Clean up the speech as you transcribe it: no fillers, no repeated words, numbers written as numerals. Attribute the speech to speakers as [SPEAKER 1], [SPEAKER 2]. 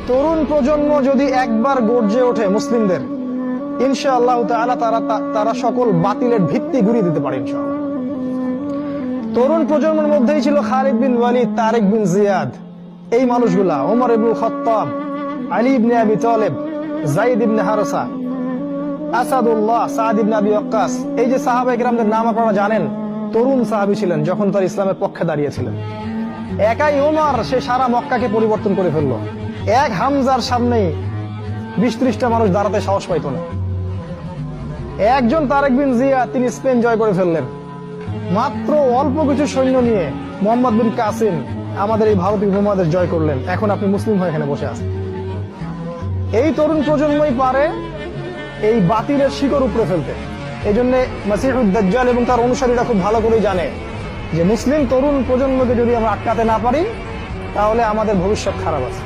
[SPEAKER 1] তরুণ প্রজন্ম যদি একবার গর্জে ওঠে মুসলিমদের, ইনশাআল্লাহ তাআলা তারা সকল বাতিলের ভিত্তি গুঁড়িয়ে দিতে পারে ইনশাআল্লাহ। তরুণ প্রজন্মের মধ্যেই ছিল খালিদ বিন ওয়ালিদ, তারেক বিন জিয়াদ, এই মানুষগুলা, ওমর ইবনুল খাত্তাব, আলী ইবনে আবি তালেব, যায়েদ ইবনে হারসা, আসাদুল্লাহ, সাদ ইবনে আবি ওয়াক্কাস। এই যে সাহাবায়ে কেরামদের নাম আপনারা জানেন, তরুণ সাহাবী ছিলেন যখন তারা ইসলামের পক্ষে দাঁড়িয়েছিলেন। একাই ওমর সে সারা মক্কাকে পরিবর্তন করে ফেললো। এক হামজার সামনে 20-30টা মানুষ দাঁড়াতে সাহস পাইত না। একজন তারেক বিন জিয়াদ, তিনি স্পেন জয় করে ফেললেন মাত্র অল্প কিছু সৈন্য নিয়ে। মোহাম্মদ বিন কাসিম আমাদের এই ভারতীয় উপমহাদেশ জয় করলেন। এখন আপনি মুসলিম হয়ে এখানে বসে আছেন। এই তরুণ প্রজন্মই পারে এই বাতিলের শিকড় উপড়ে ফেলতে। এই জন্য মাসিহুদ দাজ্জাল এবং তার অনুসারীরা খুব ভালো করেই জানে যে মুসলিম তরুণ প্রজন্মকে যদি আমরা আটকাতে না পারি, তাহলে আমাদের ভবিষ্যৎ খারাপ আছে।